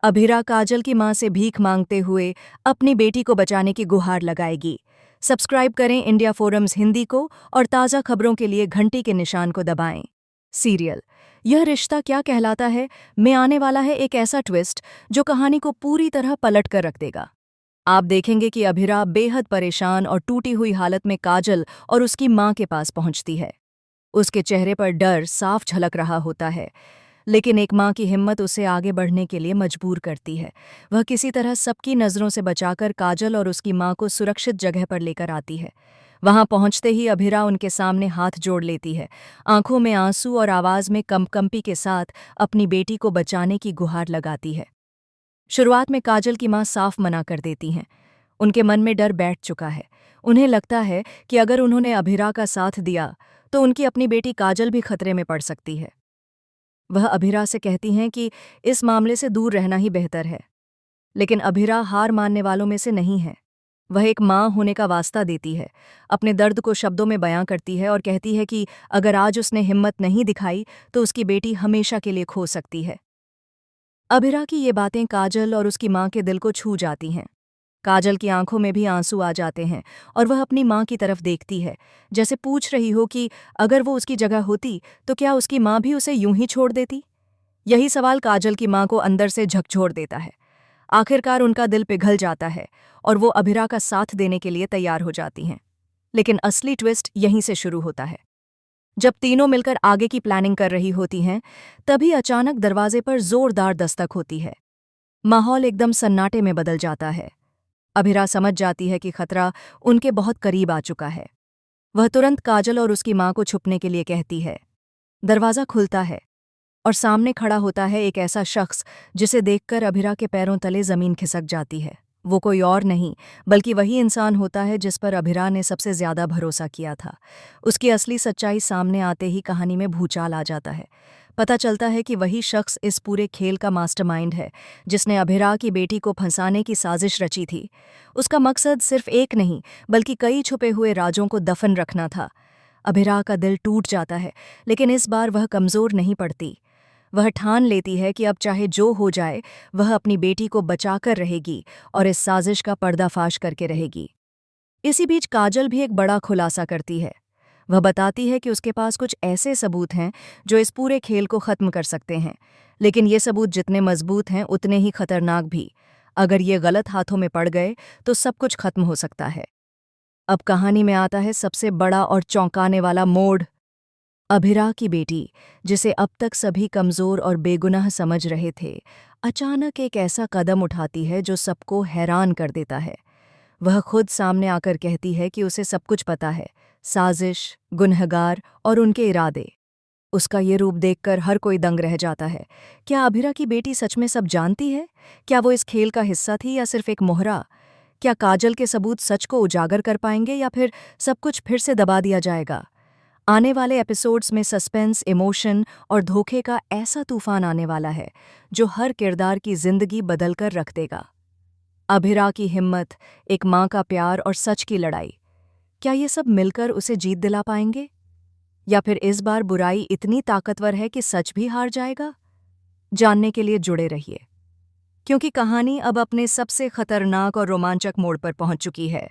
अभिरा काजल की मां से भीख मांगते हुए अपनी बेटी को बचाने की गुहार लगाएगी। सब्सक्राइब करें इंडिया फोरम्स हिंदी को और ताज़ा खबरों के लिए घंटी के निशान को दबाएं। सीरियल यह रिश्ता क्या कहलाता है में आने वाला है एक ऐसा ट्विस्ट जो कहानी को पूरी तरह पलट कर रख देगा। आप देखेंगे कि अभिरा बेहद परेशान और टूटी हुई हालत में काजल और उसकी मां के पास पहुंचती है। उसके चेहरे पर डर साफ झलक रहा होता है, लेकिन एक मां की हिम्मत उसे आगे बढ़ने के लिए मजबूर करती है। वह किसी तरह सबकी नज़रों से बचाकर काजल और उसकी मां को सुरक्षित जगह पर लेकर आती है। वहां पहुंचते ही अभिरा उनके सामने हाथ जोड़ लेती है, आंखों में आंसू और आवाज में कंपकंपी के साथ अपनी बेटी को बचाने की गुहार लगाती है। शुरुआत में काजल की मां साफ मना कर देती हैं। उनके मन में डर बैठ चुका है। उन्हें लगता है कि अगर उन्होंने अभिरा का साथ दिया तो उनकी अपनी बेटी काजल भी खतरे में पड़ सकती है। वह अभिरा से कहती हैं कि इस मामले से दूर रहना ही बेहतर है, लेकिन अभिरा हार मानने वालों में से नहीं है। वह एक मां होने का वास्ता देती है, अपने दर्द को शब्दों में बयां करती है और कहती है कि अगर आज उसने हिम्मत नहीं दिखाई तो उसकी बेटी हमेशा के लिए खो सकती है। अभिरा की ये बातें काजल और उसकी मां के दिल को छू जाती हैं। काजल की आंखों में भी आंसू आ जाते हैं और वह अपनी मां की तरफ देखती है, जैसे पूछ रही हो कि अगर वो उसकी जगह होती तो क्या उसकी मां भी उसे यूं ही छोड़ देती। यही सवाल काजल की मां को अंदर से झकझोर देता है। आखिरकार उनका दिल पिघल जाता है और वो अभिरा का साथ देने के लिए तैयार हो जाती हैं। लेकिन असली ट्विस्ट यहीं से शुरू होता है। जब तीनों मिलकर आगे की प्लानिंग कर रही होती हैं, तभी अचानक दरवाजे पर जोरदार दस्तक होती है। माहौल एकदम सन्नाटे में बदल जाता है। अभिरा समझ जाती है कि खतरा उनके बहुत करीब आ चुका है। वह तुरंत काजल और उसकी मां को छुपने के लिए कहती है। दरवाज़ा खुलता है और सामने खड़ा होता है एक ऐसा शख्स जिसे देखकर अभिरा के पैरों तले जमीन खिसक जाती है। वो कोई और नहीं बल्कि वही इंसान होता है जिस पर अभिरा ने सबसे ज्यादा भरोसा किया था। उसकी असली सच्चाई सामने आते ही कहानी में भूचाल आ जाता है। पता चलता है कि वही शख्स इस पूरे खेल का मास्टरमाइंड है, जिसने अभिरा की बेटी को फंसाने की साजिश रची थी। उसका मकसद सिर्फ एक नहीं बल्कि कई छुपे हुए राजों को दफन रखना था। अभिरा का दिल टूट जाता है, लेकिन इस बार वह कमज़ोर नहीं पड़ती। वह ठान लेती है कि अब चाहे जो हो जाए वह अपनी बेटी को बचाकर रहेगी और इस साजिश का पर्दाफाश करके रहेगी। इसी बीच काजल भी एक बड़ा खुलासा करती है। वह बताती है कि उसके पास कुछ ऐसे सबूत हैं जो इस पूरे खेल को ख़त्म कर सकते हैं, लेकिन ये सबूत जितने मजबूत हैं उतने ही खतरनाक भी। अगर ये गलत हाथों में पड़ गए तो सब कुछ खत्म हो सकता है। अब कहानी में आता है सबसे बड़ा और चौंकाने वाला मोड़। अभिरा की बेटी, जिसे अब तक सभी कमज़ोर और बेगुनाह समझ रहे थे, अचानक एक ऐसा कदम उठाती है जो सबको हैरान कर देता है। वह खुद सामने आकर कहती है कि उसे सब कुछ पता है, साजिश, गुनहगार और उनके इरादे। उसका ये रूप देखकर हर कोई दंग रह जाता है। क्या अभिरा की बेटी सच में सब जानती है? क्या वो इस खेल का हिस्सा थी या सिर्फ एक मोहरा? क्या काजल के सबूत सच को उजागर कर पाएंगे या फिर सब कुछ फिर से दबा दिया जाएगा? आने वाले एपिसोड्स में सस्पेंस, इमोशन और धोखे का ऐसा तूफान आने वाला है जो हर किरदार की जिंदगी बदल कर रख देगा। अभिरा की हिम्मत, एक माँ का प्यार और सच की लड़ाई, क्या ये सब मिलकर उसे जीत दिला पाएंगे? या फिर इस बार बुराई इतनी ताकतवर है कि सच भी हार जाएगा? जानने के लिए जुड़े रहिए, क्योंकि कहानी अब अपने सबसे खतरनाक और रोमांचक मोड़ पर पहुंच चुकी है।